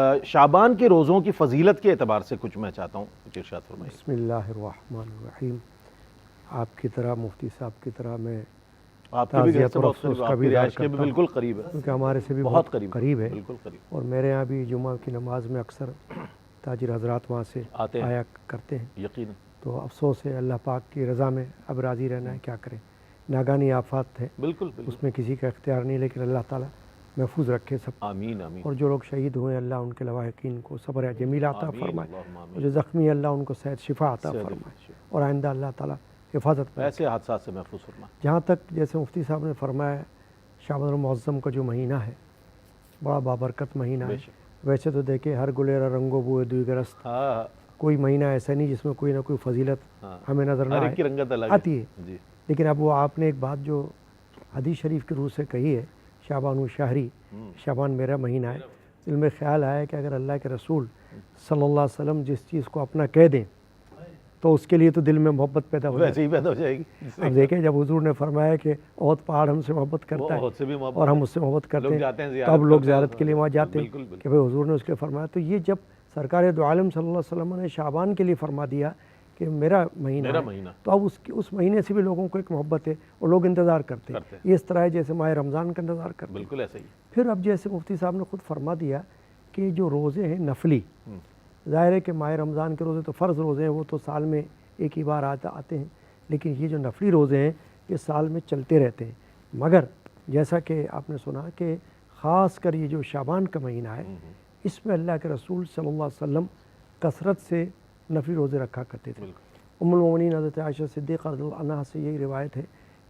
شعبان کے روزوں کی فضیلت کے اعتبار سے کچھ میں چاہتا ہوں کچھ ارشاد فرمائیے۔ بسم اللہ الرحمن الرحیم۔ آپ کی طرح مفتی صاحب کی طرح میں آپ کے بھی گھر سے بہت افسوس قریب، کا آپ بھی کی اظہار رہائش کے بھی کرتا ہوں، بالکل قریب ہے، کیونکہ ہمارے سے بھی بہت قریب ہے، بالکل قریب، اور میرے یہاں بھی جمعہ کی نماز میں اکثر تاجر حضرات وہاں سے آتے ہیں، آیا کرتے ہیں۔ یقیناً تو افسوس ہے، اللہ پاک کی رضا میں اب راضی رہنا ہے، کیا کریں، ناگانی آفات ہے، بالکل بالکل، اس میں کسی کا اختیار نہیں، لیکن اللہ تعالیٰ محفوظ رکھے سب کو۔ آمین آمین، اور جو لوگ شہید ہوئے اللہ ان کے لواحقین کو صبر جمیل عطا آمین، فرمائے، اللہم اور آمین، جو زخمی اللہ ان کو صحت شفا عطا صحت فرمائے، شفا، اور آئندہ اللہ تعالیٰ حفاظت میں ایسے حادثات سے محفوظ فرما۔ جہاں تک جیسے مفتی صاحب نے فرمایا شعبان المعظم کا جو مہینہ ہے بڑا بابرکت مہینہ ہے۔ بے شک، ویسے تو دیکھیں ہر گلیرا رنگو بوئے دوئگرست، ہاں کوئی مہینہ ایسا نہیں جس میں کوئی نہ کوئی فضیلت ہاں، ہمیں نظر نہ ہر ایک آئے، کی رنگت الگ آتی ہے۔ جی، لیکن اب وہ آپ نے ایک بات جو حدیث شریف کی روح سے کہی ہے، شعبان شہری، شعبان میرا مہینہ ہے، دل میں خیال آیا کہ اگر اللہ کے رسول صلی اللہ علیہ وسلم جس چیز کو اپنا کہہ دیں تو اس کے لیے تو دل میں محبت پیدا ہو ویسے ہی پیدا ہو جائے گی۔ اب دیکھیں جب حضور نے فرمایا کہ احد پہاڑ ہم سے محبت کرتا ہے بہت سے بھی محبت اور ہم اس سے محبت کرتے لوگ جاتے ہیں، ہیں تو اب لوگ کرتے ہیں، زیارت کے لیے وہاں جاتے ہیں بالکل بالکل، کہ بھئی حضور نے اس کے فرمایا۔ تو یہ جب سرکار دو عالم صلی اللہ علیہ وسلم نے شعبان کے لیے فرما دیا کہ میرا مہینہ میرا ہے، مہینہ، تو اب اس مہینے سے بھی لوگوں کو ایک محبت ہے اور لوگ انتظار کرتے ہیں۔ یہ اس طرح ہے جیسے ماہ رمضان کا انتظار کرتے ہیں۔ بالکل ایسا ہی، پھر اب جیسے مفتی صاحب نے خود فرما دیا کہ جو روزے ہیں نفلی، ظاہر ہے کہ ماہ رمضان کے روزے تو فرض روزے ہیں، وہ تو سال میں ایک ہی بار آتے ہیں، لیکن یہ جو نفلی روزے ہیں یہ سال میں چلتے رہتے ہیں۔ مگر جیسا کہ آپ نے سنا کہ خاص کر یہ جو شعبان کا مہینہ ہے اس میں اللہ کے رسول صلی اللہ علیہ وسلم کثرت سے نفلی روزے رکھا کرتے تھے۔ ام المومنین حضرت عائشہ صدیقہ رضی اللہ عنہا سے یہی روایت ہے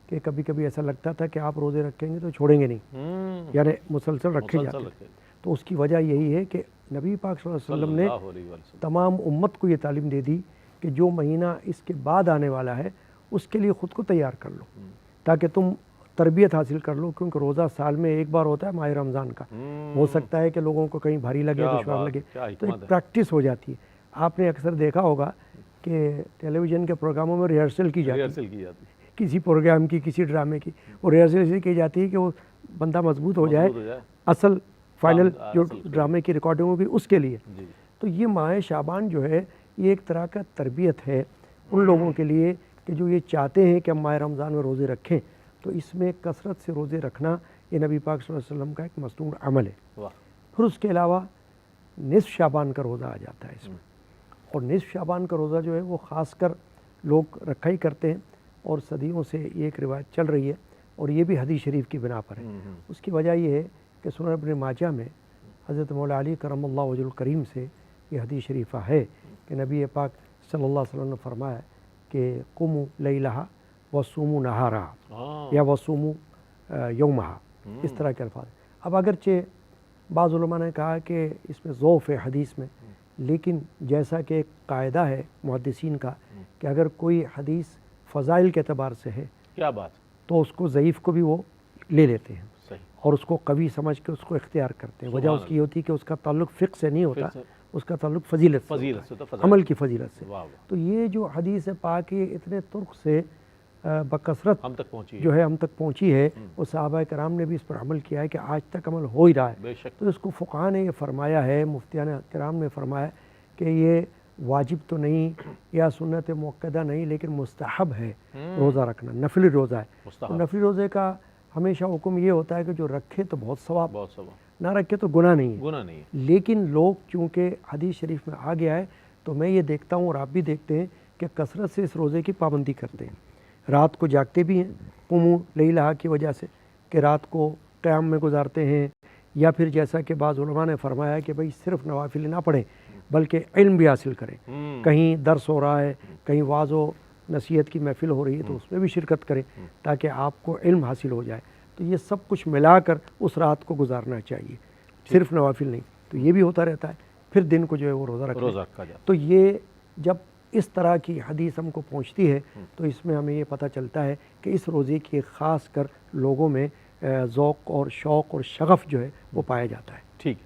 کہ کبھی کبھی ایسا لگتا تھا کہ آپ روزے رکھیں گے تو چھوڑیں گے نہیں، یعنی مسلسل رکھے جاتے ہیں۔ تو اس کی وجہ یہی ہے کہ نبی پاک صلی اللہ علیہ وسلم نے تمام امت کو یہ تعلیم دے دی کہ جو مہینہ اس کے بعد آنے والا ہے اس کے لیے خود کو تیار کر لو تاکہ تم تربیت حاصل کر لو، کیونکہ روزہ سال میں ایک بار ہوتا ہے ماہ رمضان کا، ہو سکتا ہے کہ لوگوں کو کہیں بھاری لگے، دشوار لگے، تو ایک پریکٹس ہو جاتی ہے۔ آپ نے اکثر دیکھا ہوگا کہ ٹیلی ویژن کے پروگراموں میں ریہرسل کی جاتی ہے، کسی پروگرام کی، کسی ڈرامے کی، وہ ریہرسل اس لیے کی جاتی ہے کہ وہ بندہ مضبوط ہو جائے، اصل فائنل جو ڈرامے کی ریکارڈنگ ہوگی اس کے لیے۔ تو یہ ماہ شعبان جو ہے یہ ایک طرح کا تربیت ہے ان لوگوں کے لیے کہ جو یہ چاہتے ہیں کہ ہم ماہ رمضان میں روزے رکھیں، تو اس میں کثرت سے روزے رکھنا یہ نبی پاک صلی اللہ علیہ وسلم کا ایک مستور عمل ہے۔ پھر اس کے علاوہ نصف شعبان کا روزہ آ جاتا ہے اس میں، اور نصف شعبان کا روزہ جو ہے وہ خاص کر لوگ رکھا ہی کرتے ہیں، اور صدیوں سے یہ ایک روایت چل رہی ہے، اور یہ بھی حدیث شریف کی بنا پر ہے۔ اس کی وجہ یہ ہے کہ سنن ابن ماجہ میں حضرت مولا علی کرم اللہ وجہ الکریم سے یہ حدیث شریفہ ہے کہ نبی پاک صلی اللہ علیہ وسلم نے فرمایا کہ قوموا لیلہا وصوموا نہارہا یا وصوموا یومہا، اس طرح کے الفاظ۔ اب اگرچہ بعض علماء نے کہا کہ اس میں ضعف ہے حدیث میں، لیکن جیسا کہ ایک قاعدہ ہے محدثین کا کہ اگر کوئی حدیث فضائل کے اعتبار سے ہے کیا بات، تو اس کو ضعیف کو بھی وہ لے لیتے ہیں اور اس کو قوی سمجھ کے اس کو اختیار کرتے ہیں۔ وجہ اس کی ہوتی ہے کہ اس کا تعلق فقہ سے نہیں ہوتا، اس کا تعلق فضیلت سے ہوتا ہے، عمل کی فضیلت سے۔ تو یہ جو حدیث پاک اتنے طرق سے بکثرت ہم تک پہنچی جو ہے ہم تک پہنچی ہے، اور صحابہ کرام نے بھی اس پر عمل کیا ہے کہ آج تک عمل ہو ہی رہا ہے۔ تو اس کو فقہاء نے یہ فرمایا ہے، مفتیان کرام نے فرمایا کہ یہ واجب تو نہیں یا سنت مؤکدہ نہیں، لیکن مستحب ہے روزہ رکھنا، نفلی روزہ ہے۔ نفلی روزے کا ہمیشہ حکم یہ ہوتا ہے کہ جو رکھے تو بہت ثواب، نہ رکھے تو گناہ نہیں ہے۔ لیکن لوگ چونکہ حدیث شریف میں آ گیا ہے تو میں یہ دیکھتا ہوں اور آپ بھی دیکھتے ہیں کہ کثرت سے اس روزے کی پابندی کرتے ہیں، رات کو جاگتے بھی ہیں قوموا لیلہا کی وجہ سے کہ رات کو قیام میں گزارتے ہیں، یا پھر جیسا کہ بعض علماء نے فرمایا کہ بھئی صرف نوافل نہ پڑھیں بلکہ علم بھی حاصل کریں، کہیں درس ہو رہا ہے، کہیں وعظ و نصیحت کی محفل ہو رہی ہے تو اس میں بھی شرکت کریں تاکہ آپ کو علم حاصل ہو جائے۔ تو یہ سب کچھ ملا کر اس رات کو گزارنا چاہیے، صرف نوافل نہیں۔ تو یہ بھی ہوتا رہتا ہے، پھر دن کو جو ہے وہ روزہ رکھا جاتا ہے۔ تو یہ جب اس طرح کی حدیث ہم کو پہنچتی ہے تو اس میں ہمیں یہ پتہ چلتا ہے کہ اس روزے کی خاص کر لوگوں میں ذوق اور شوق اور شغف جو ہے وہ پایا جاتا ہے۔ ٹھیک